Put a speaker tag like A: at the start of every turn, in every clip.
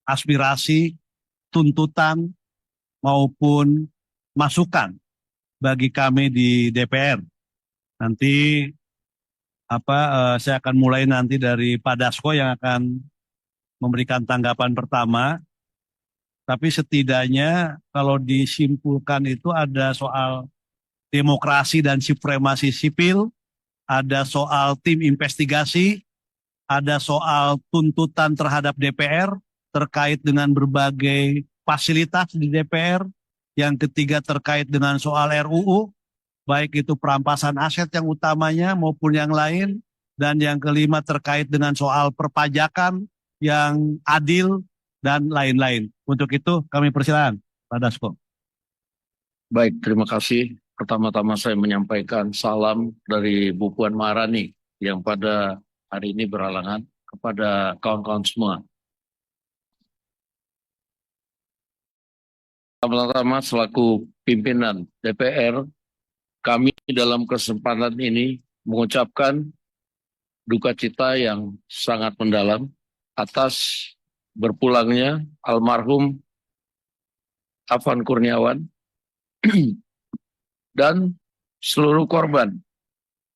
A: aspirasi, tuntutan, maupun masukan bagi kami di DPR. Nanti saya akan mulai nanti dari Pak Dasko yang akan memberikan tanggapan pertama. Tapi setidaknya kalau disimpulkan itu ada soal demokrasi dan supremasi sipil, ada soal tim investigasi, ada soal tuntutan terhadap DPR terkait dengan berbagai fasilitas di DPR. Yang ketiga terkait dengan soal RUU, baik itu perampasan aset yang utamanya maupun yang lain. Dan yang kelima terkait dengan soal perpajakan yang adil dan lain-lain. Untuk itu kami persilakan Pak Dasko.
B: Baik, terima kasih. Pertama-tama saya menyampaikan salam dari Bu Puan Maharani yang pada hari ini berhalangan kepada kawan-kawan semua. Pertama-tama selaku pimpinan DPR, kami dalam kesempatan ini mengucapkan duka cita yang sangat mendalam atas berpulangnya almarhum Afan Kurniawan dan seluruh korban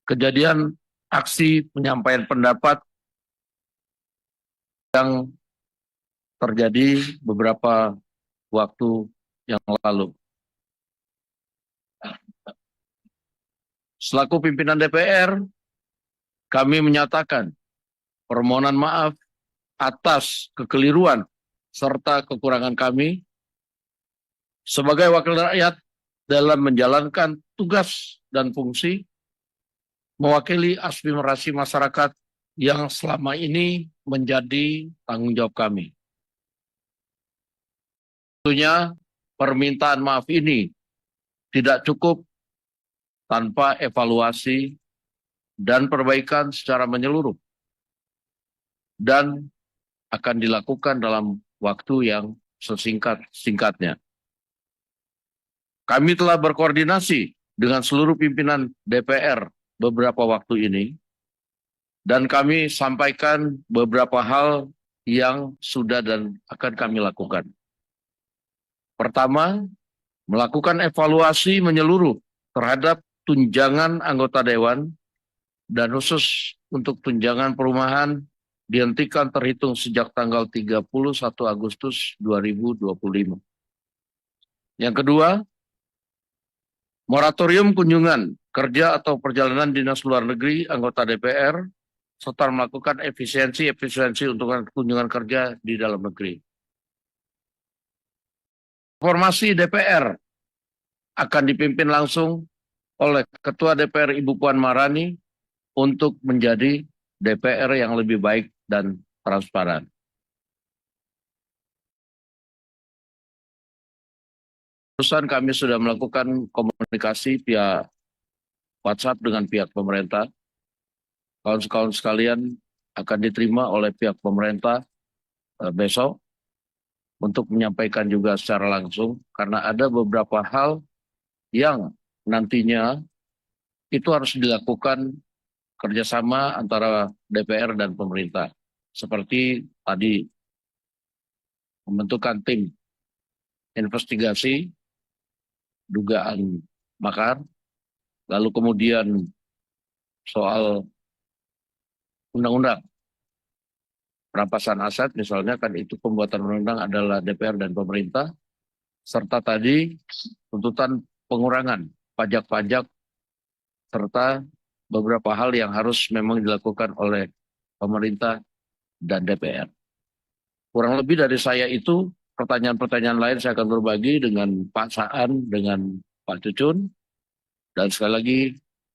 B: kejadian aksi penyampaian pendapat yang terjadi beberapa waktu yang lalu. Selaku pimpinan DPR, kami menyatakan permohonan maaf atas kekeliruan serta kekurangan kami sebagai wakil rakyat dalam menjalankan tugas dan fungsi mewakili aspirasi masyarakat yang selama ini menjadi tanggung jawab kami. Tentunya permintaan maaf ini tidak cukup tanpa evaluasi dan perbaikan secara menyeluruh dan akan dilakukan dalam waktu yang sesingkat-singkatnya. Kami telah berkoordinasi dengan seluruh pimpinan DPR beberapa waktu ini dan kami sampaikan beberapa hal yang sudah dan akan kami lakukan. Pertama, melakukan evaluasi menyeluruh terhadap tunjangan anggota dewan dan khusus untuk tunjangan perumahan dihentikan terhitung sejak tanggal 31 Agustus 2025. Yang kedua, moratorium kunjungan kerja atau perjalanan dinas luar negeri anggota DPR serta melakukan efisiensi untuk kunjungan kerja di dalam negeri. Formasi DPR akan dipimpin langsung oleh Ketua DPR Ibu Puan Maharani untuk menjadi DPR yang lebih baik dan transparan. Terusan kami sudah melakukan komunikasi via WhatsApp dengan pihak pemerintah. Kawan-kawan sekalian akan diterima oleh pihak pemerintah besok untuk menyampaikan juga secara langsung karena ada beberapa hal yang nantinya itu harus dilakukan kerjasama antara DPR dan pemerintah. Seperti tadi membentukan tim investigasi dugaan makar, lalu kemudian soal undang-undang perampasan aset misalnya kan itu pembuatan undang-undang adalah DPR dan pemerintah, serta tadi tuntutan pengurangan pajak-pajak serta beberapa hal yang harus memang dilakukan oleh pemerintah dan DPR. Kurang lebih dari saya itu, pertanyaan-pertanyaan lain saya akan berbagi dengan Pak Saan, dengan Pak Cucun, dan sekali lagi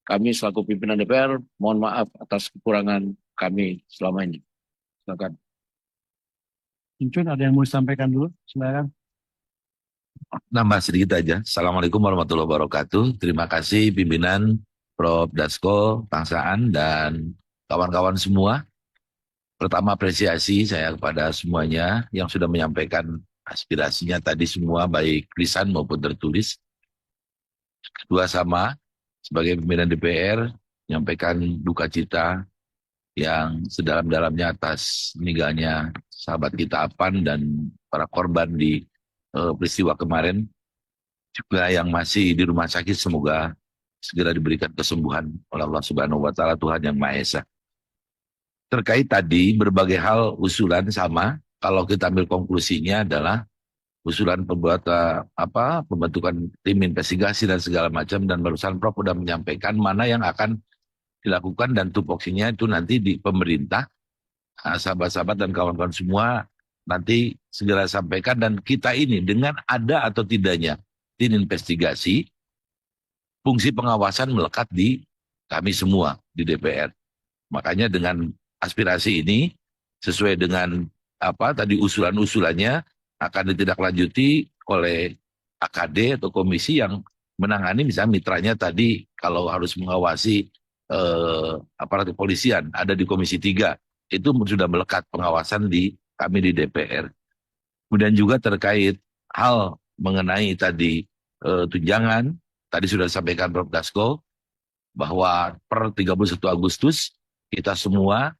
B: kami selaku pimpinan DPR mohon maaf atas kekurangan kami selama ini. Silakan.
A: Cucun ada yang mau disampaikan dulu? Silakan.
C: Nambah sedikit aja. Assalamualaikum warahmatullahi wabarakatuh. Terima kasih pimpinan Prof. Dasko, Kang Saan, dan kawan-kawan semua. Pertama apresiasi saya kepada semuanya yang sudah menyampaikan aspirasinya tadi semua baik lisan maupun tertulis. Kedua sama, sebagai pimpinan DPR, menyampaikan duka cita yang sedalam-dalamnya atas meninggalnya sahabat kita Apan dan para korban di peristiwa kemarin, juga yang masih di rumah sakit, semoga segera diberikan kesembuhan oleh Allah Subhanahu wa Ta'ala, Tuhan yang Maha Esa. Terkait tadi berbagai hal usulan sama, kalau kita ambil konklusinya adalah usulan pembentukan tim investigasi dan segala macam, dan barusan Prof sudah menyampaikan mana yang akan dilakukan dan tupoksinya itu nanti di pemerintah, sahabat-sahabat dan kawan-kawan semua nanti segera sampaikan, dan kita ini dengan ada atau tidaknya tim investigasi, fungsi pengawasan melekat di kami semua di DPR. Makanya dengan aspirasi ini sesuai dengan tadi usulan-usulannya akan ditindaklanjuti oleh AKD atau komisi yang menangani, misalnya mitranya tadi kalau harus mengawasi aparat kepolisian ada di Komisi 3, itu sudah melekat pengawasan di kami di DPR. Kemudian juga terkait hal mengenai tadi tunjangan, tadi sudah disampaikan Prof. Dasko bahwa per 31 Agustus kita semua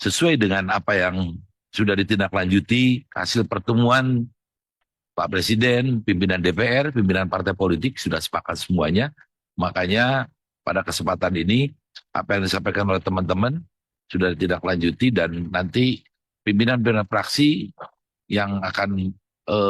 C: sesuai dengan apa yang sudah ditindaklanjuti hasil pertemuan Pak Presiden, pimpinan DPR, pimpinan partai politik sudah sepakat semuanya. Makanya pada kesempatan ini apa yang disampaikan oleh teman-teman sudah ditindaklanjuti, dan nanti pimpinan-pimpinan fraksi yang akan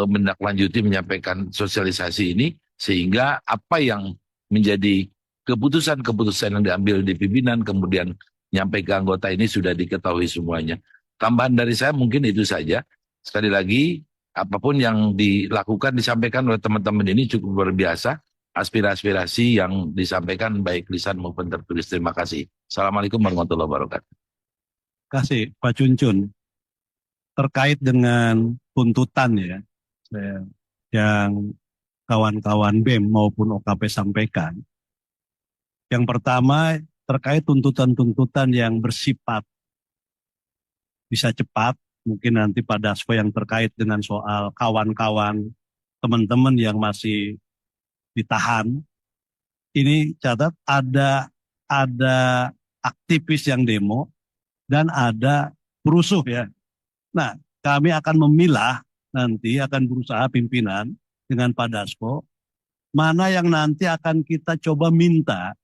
C: menindaklanjuti menyampaikan sosialisasi ini, sehingga apa yang menjadi keputusan-keputusan yang diambil di pimpinan kemudian nyampe ke anggota ini sudah diketahui semuanya. Tambahan dari saya mungkin itu saja. Sekali lagi, apapun yang dilakukan, disampaikan oleh teman-teman ini cukup luar biasa. Aspirasi yang disampaikan baik lisan maupun tertulis. Terima kasih. Assalamualaikum warahmatullahi wabarakatuh.
A: Terima kasih Pak Cuncun. Terkait dengan tuntutan ya, yang kawan-kawan BEM maupun OKP sampaikan. Yang pertama terkait tuntutan-tuntutan yang bersifat bisa cepat, mungkin nanti Pak Dasko yang terkait dengan soal kawan-kawan teman-teman yang masih ditahan. Ini catat ada aktivis yang demo dan ada perusuh ya. Nah, kami akan memilah nanti, akan berusaha pimpinan dengan Pak Dasko, mana yang nanti akan kita coba minta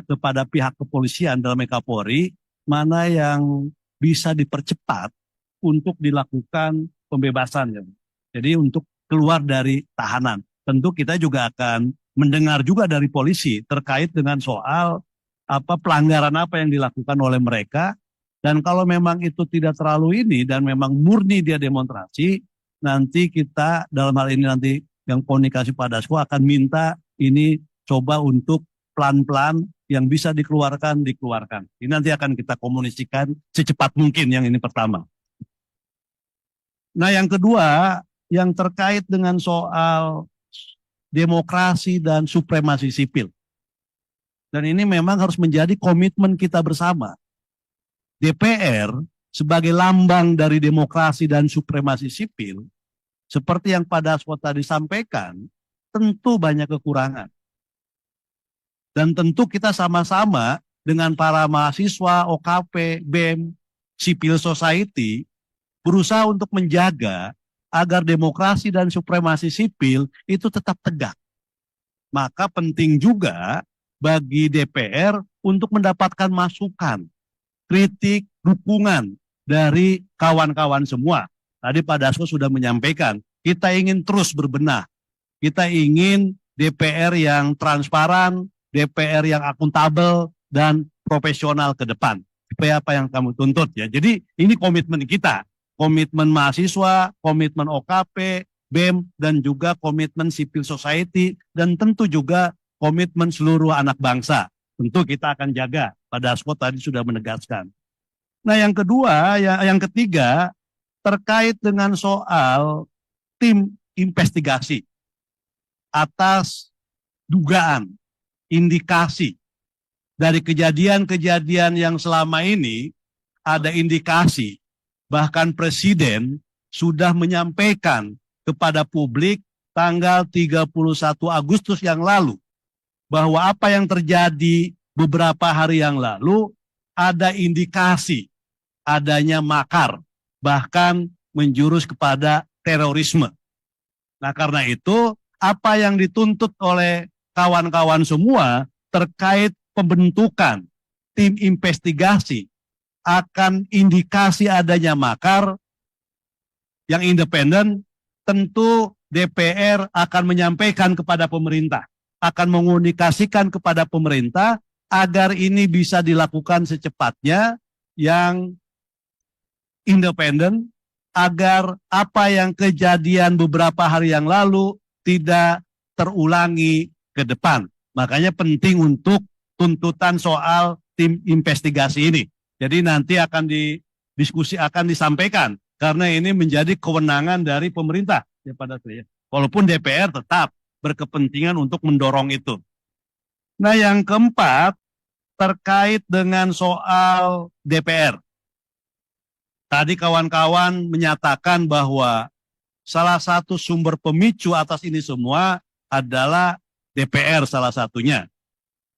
A: kepada pihak kepolisian dalam Kapolri, mana yang bisa dipercepat untuk dilakukan pembebasan. Jadi untuk keluar dari tahanan. Tentu kita juga akan mendengar juga dari polisi terkait dengan soal pelanggaran apa yang dilakukan oleh mereka. Dan kalau memang itu tidak terlalu ini dan memang murni dia demonstrasi, nanti kita dalam hal ini nanti yang komunikasi Pak Dasko akan minta ini coba untuk pelan-pelan yang bisa dikeluarkan. Ini nanti akan kita komunikasikan secepat mungkin, yang ini pertama. Nah yang kedua, yang terkait dengan soal demokrasi dan supremasi sipil. Dan ini memang harus menjadi komitmen kita bersama. DPR sebagai lambang dari demokrasi dan supremasi sipil, seperti yang Pak Dasko tadi sampaikan, tentu banyak kekurangan. Dan tentu kita sama-sama dengan para mahasiswa, OKP, BEM, civil society, berusaha untuk menjaga agar demokrasi dan supremasi sipil itu tetap tegak. Maka penting juga bagi DPR untuk mendapatkan masukan, kritik, dukungan dari kawan-kawan semua. Tadi Pak Dasko sudah menyampaikan, kita ingin terus berbenah. Kita ingin DPR yang transparan, DPR yang akuntabel dan profesional ke depan. Supaya apa yang kamu tuntut ya. Jadi ini komitmen kita. Komitmen mahasiswa, komitmen OKP, BEM, dan juga komitmen civil society, dan tentu juga komitmen seluruh anak bangsa. Tentu kita akan jaga. Pak Dasko tadi sudah menegaskan. Nah yang kedua, yang ketiga, terkait dengan soal tim investigasi atas dugaan, indikasi dari kejadian-kejadian yang selama ini ada indikasi, bahkan Presiden sudah menyampaikan kepada publik tanggal 31 Agustus yang lalu bahwa apa yang terjadi beberapa hari yang lalu ada indikasi adanya makar bahkan menjurus kepada terorisme. Nah, karena itu apa yang dituntut oleh kawan-kawan semua terkait pembentukan tim investigasi akan indikasi adanya makar yang independen, tentu DPR akan menyampaikan kepada pemerintah, akan mengomunikasikan kepada pemerintah agar ini bisa dilakukan secepatnya yang independen, agar apa yang kejadian beberapa hari yang lalu tidak terulangi ke depan. Makanya penting untuk tuntutan soal tim investigasi ini. Jadi nanti akan didiskusi, akan disampaikan karena ini menjadi kewenangan dari pemerintah ya pada saya. Walaupun DPR tetap berkepentingan untuk mendorong itu. Nah, yang keempat terkait dengan soal DPR. Tadi kawan-kawan menyatakan bahwa salah satu sumber pemicu atas ini semua adalah DPR salah satunya.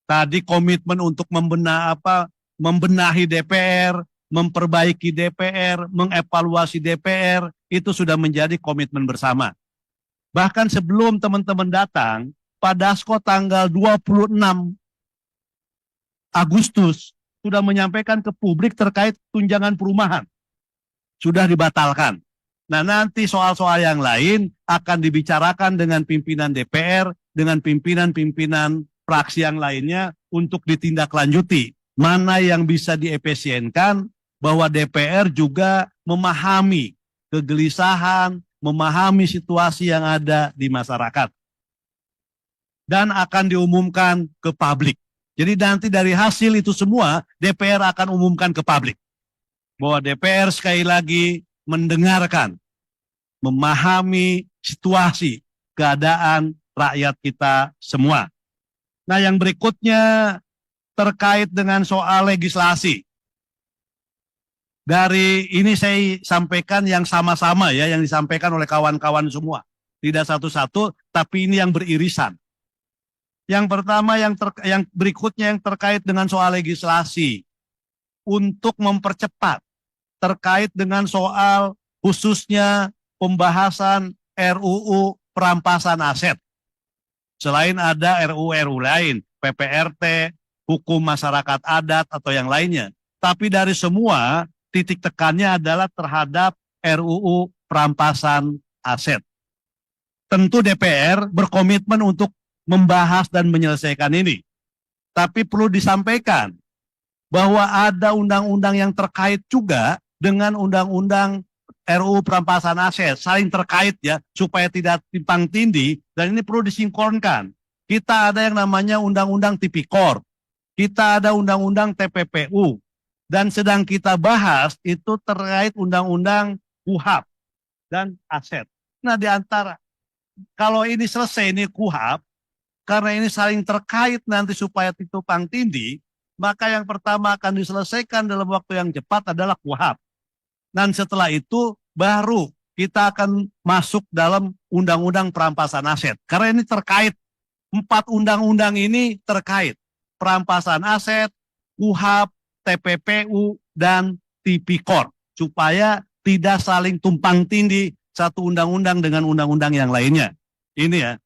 A: Tadi komitmen untuk membenahi DPR, memperbaiki DPR, mengevaluasi DPR, itu sudah menjadi komitmen bersama. Bahkan sebelum teman-teman datang, Pak Dasko tanggal 26 Agustus sudah menyampaikan ke publik terkait tunjangan perumahan. Sudah dibatalkan. Nah, nanti soal-soal yang lain akan dibicarakan dengan pimpinan DPR, dengan pimpinan-pimpinan fraksi yang lainnya untuk ditindaklanjuti. Mana yang bisa diefisienkan, bahwa DPR juga memahami kegelisahan, memahami situasi yang ada di masyarakat. Dan akan diumumkan ke publik. Jadi nanti dari hasil itu semua, DPR akan umumkan ke publik. Bahwa DPR sekali lagi mendengarkan, memahami situasi, keadaan rakyat kita semua. Nah, yang berikutnya terkait dengan soal legislasi. Dari ini saya sampaikan yang sama-sama ya, yang disampaikan oleh kawan-kawan semua. Tidak satu-satu, tapi ini yang beririsan. Yang pertama, yang berikutnya yang terkait dengan soal legislasi. Untuk mempercepat terkait dengan soal khususnya pembahasan RUU perampasan aset. Selain ada RUU lain, PPRT, hukum masyarakat adat atau yang lainnya. Tapi dari semua titik tekannya adalah terhadap RUU perampasan aset. Tentu DPR berkomitmen untuk membahas dan menyelesaikan ini. Tapi perlu disampaikan bahwa ada undang-undang yang terkait juga dengan undang-undang RUU perampasan aset, saling terkait ya, supaya tidak timpang tindih, dan ini perlu disinkronkan. Kita ada yang namanya undang-undang Tipikor, kita ada undang-undang TPPU, dan sedang kita bahas itu terkait undang-undang KUHAP dan aset. Nah, di antara, kalau ini selesai ini KUHAP, karena ini saling terkait nanti supaya tumpang tindih, maka yang pertama akan diselesaikan dalam waktu yang cepat adalah KUHAP. Dan setelah itu baru kita akan masuk dalam undang-undang perampasan aset. Karena ini terkait, 4 undang-undang ini terkait. Perampasan aset, KUHAP, TPPU, dan Tipikor. Supaya tidak saling tumpang tindih satu undang-undang dengan undang-undang yang lainnya. Ini ya.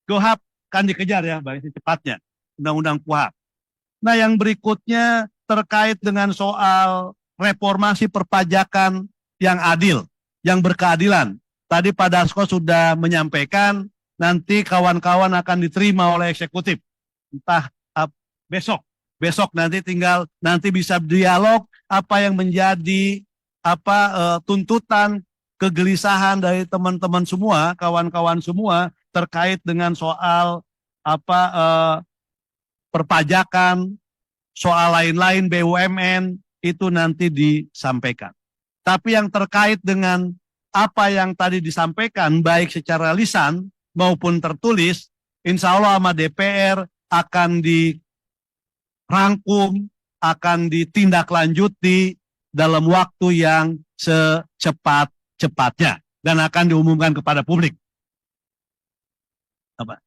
A: KUHAP kan dikejar ya, baik secepatnya. Undang-undang KUHAP. Nah, yang berikutnya terkait dengan soal reformasi perpajakan yang adil, yang berkeadilan. Tadi Pak Dasko sudah menyampaikan nanti kawan-kawan akan diterima oleh eksekutif. Entah besok. Besok nanti tinggal nanti bisa dialog apa yang menjadi tuntutan kegelisahan dari teman-teman semua, kawan-kawan semua terkait dengan soal perpajakan, soal lain-lain BUMN itu nanti disampaikan. Tapi yang terkait dengan apa yang tadi disampaikan, baik secara lisan maupun tertulis, insya Allah sama DPR akan dirangkum, akan ditindaklanjuti dalam waktu yang secepat-cepatnya dan akan diumumkan kepada publik. Apa?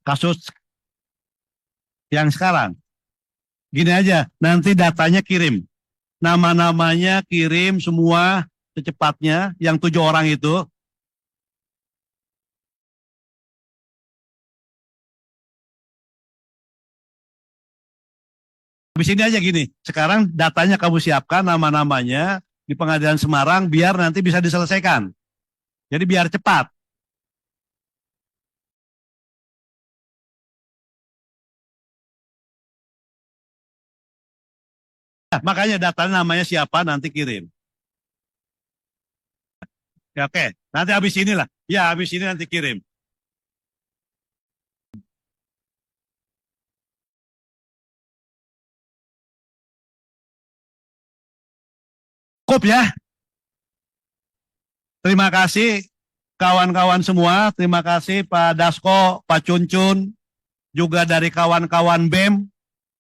A: Kasus yang sekarang. Gini aja, nanti datanya kirim. Nama-namanya kirim semua secepatnya, yang 7 orang itu. Habis ini aja gini, sekarang datanya kamu siapkan nama-namanya di Pengadilan Semarang biar nanti bisa diselesaikan. Jadi biar cepat. Nah, makanya data namanya siapa nanti kirim. Ya, oke, nanti habis inilah. Ya, habis ini nanti kirim. Cukup ya. Terima kasih kawan-kawan semua. Terima kasih Pak Dasko, Pak Cuncun, juga dari kawan-kawan BEM,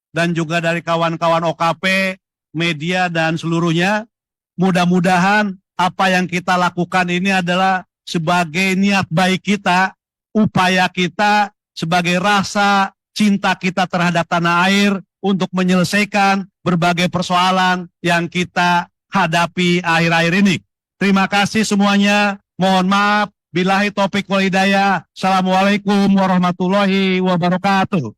A: dan juga dari kawan-kawan OKP, media, dan seluruhnya. Mudah-mudahan apa yang kita lakukan ini adalah sebagai niat baik kita, upaya kita, sebagai rasa cinta kita terhadap tanah air untuk menyelesaikan berbagai persoalan yang kita hadapi akhir-akhir ini. Terima kasih semuanya. Mohon maaf. Billahi taufiq wal hidayah. Assalamualaikum warahmatullahi wabarakatuh.